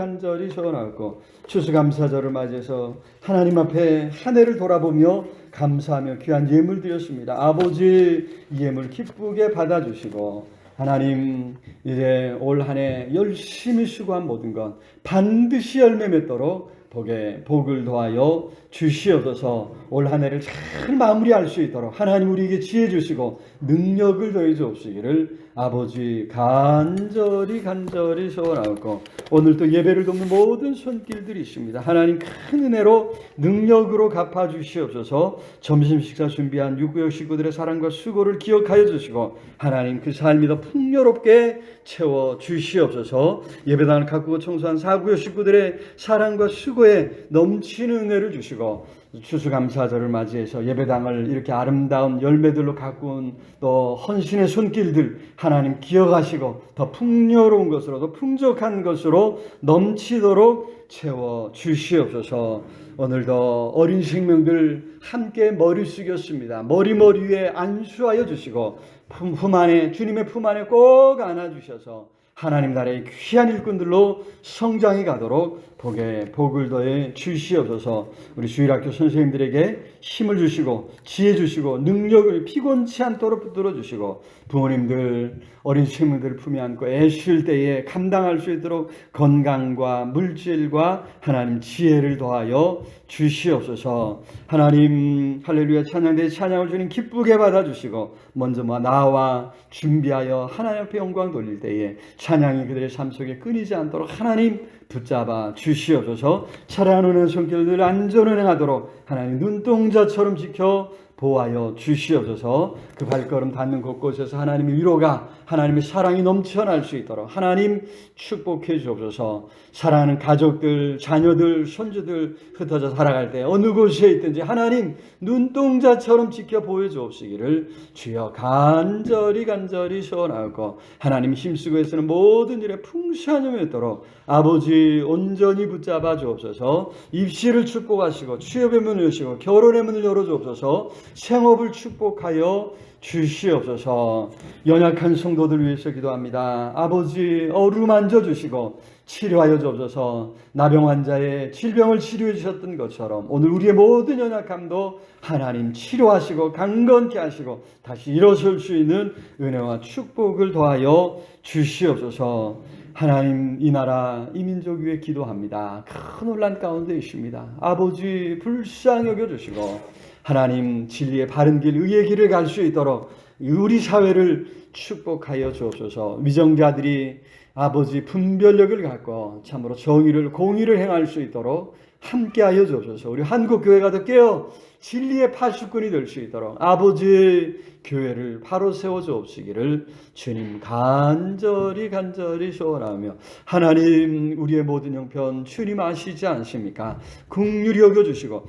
Speaker 2: 소원하고 추수감사절을 맞이해서 하나님 앞에 한 해를 돌아보며 감사하며 귀한 예물 드렸습니다. 아버지 이 예물 기쁘게 받아주시고 하나님 이제 올 한 해 열심히 수고한 모든 것 반드시 열매 맺도록 복을 더하여 주시옵소서. 올 한 해를 잘 마무리할 수 있도록 하나님 우리에게 지혜 주시고 능력을 더해 주옵시기를 아버지 간절히 소원하고 오늘 또 예배를 돕는 모든 손길들이 있습니다. 하나님 큰 은혜로 능력으로 갚아 주시옵소서. 점심 식사 준비한 육구역 식구들의 사랑과 수고를 기억하여 주시고 하나님 그 삶이 더 풍요롭게 채워 주시옵소서. 예배당을 가꾸고 청소한 사구역 식구들의 사랑과 수고에 넘치는 은혜를 주시고 추수감사절을 맞이해서 예배당을 이렇게 아름다운 열매들로 가꾼 또 헌신의 손길들 하나님 기억하시고 더 풍요로운 것으로 더 풍족한 것으로 넘치도록 채워 주시옵소서. 오늘도 어린 생명들 함께 머리 숙였습니다. 머리 위에 안수하여 주시고 품 안에 주님의 품 안에 꼭 안아주셔서 하나님 나라의 귀한 일꾼들로 성장해 가도록 복을 더해 주시옵소서. 우리 주일학교 선생님들에게 힘을 주시고 지혜 주시고 능력을 피곤치 않도록 붙들어 주시고 부모님들 어린 생명들 품에 안고 애쉴 때에 감당할 수 있도록 건강과 물질과 하나님 지혜를 더하여 주시옵소서. 하나님 할렐루야 찬양대 찬양을 주님 기쁘게 받아주시고 먼저 나와 준비하여 하나님 앞에 영광 돌릴 때에 찬양이 그들의 삶 속에 끊이지 않도록 하나님 붙잡아 주시옵소서. 차량하는 손길들 안전을 행하도록 하나님 눈동자처럼 지켜 보호하여 주시옵소서. 그 발걸음 닿는 곳곳에서 하나님의 위로가 하나님의 사랑이 넘쳐날 수 있도록 하나님 축복해 주옵소서. 사랑하는 가족들, 자녀들, 손주들 흩어져 살아갈 때 어느 곳에 있든지 하나님 눈동자처럼 지켜 보여 주옵시기를 주여 간절히 소원하고 하나님 힘쓰고 애쓰는 모든 일에 풍성함이 있도록 아버지 온전히 붙잡아 주옵소서. 입시를 축복하시고 취업의 문을 여시고 결혼의 문을 열어 주옵소서. 생업을 축복하여 주시옵소서. 연약한 성도들 위해서 기도합니다. 아버지 어루만져 주시고 치료하여 주옵소서. 나병 환자의 질병을 치료해 주셨던 것처럼 오늘 우리의 모든 연약함도 하나님 치료하시고 강건케 하시고 다시 일어설 수 있는 은혜와 축복을 더하여 주시옵소서. 하나님 이 나라 이 민족 위해 기도합니다. 큰 혼란 가운데 있습니다. 아버지 불쌍히 여겨주시고 하나님 진리의 바른 길 의의 길을 갈 수 있도록 우리 사회를 축복하여 주옵소서. 위정자들이 아버지 분별력을 갖고 참으로 정의를 공의를 행할 수 있도록 함께하여 주옵소서. 우리 한국교회가 더 깨어 진리의 파수꾼이 될 수 있도록 아버지 교회를 바로 세워 주옵시기를 주님 간절히 소원하며 하나님 우리의 모든 형편 주님 아시지 않습니까? 긍휼히 여겨주시고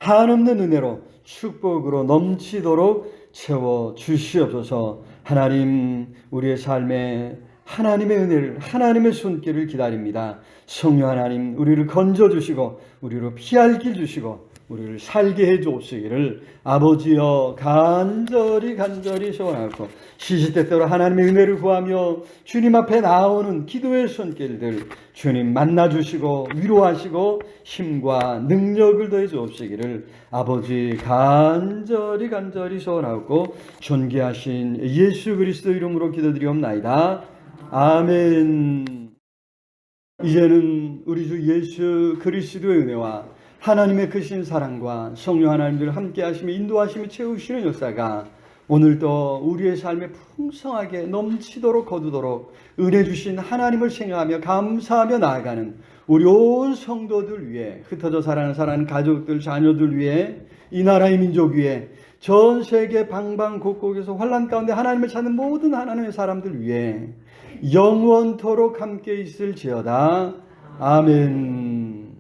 Speaker 2: 한없는 은혜로 축복으로 넘치도록 채워 주시옵소서. 하나님 우리의 삶에 하나님의 은혜를 하나님의 손길을 기다립니다. 성령 하나님 우리를 건져주시고 우리로 피할 길 주시고 우리를 살게 해 주옵시기를 아버지여 간절히 소원하고 시시때때로 하나님의 은혜를 구하며 주님 앞에 나오는 기도의 손길들 주님 만나주시고 위로하시고 힘과 능력을 더해 주옵시기를 아버지 간절히 소원하고 존귀하신 예수 그리스도 이름으로 기도드리옵나이다. 아멘. 이제는 우리 주 예수 그리스도의 은혜와 하나님의 크신 사랑과 성령 하나님들 함께 하시며 인도하시며 채우시는 역사가 오늘도 우리의 삶에 풍성하게 넘치도록 거두도록 은혜 주신 하나님을 생각하며 감사하며 나아가는 우리 온 성도들 위해 흩어져 살아가는 가족들 자녀들 위해 이 나라의 민족 위해 전 세계 방방곡곡에서 환난 가운데 하나님을 찾는 모든 하나님의 사람들 위해 영원토록 함께 있을지어다. 아멘.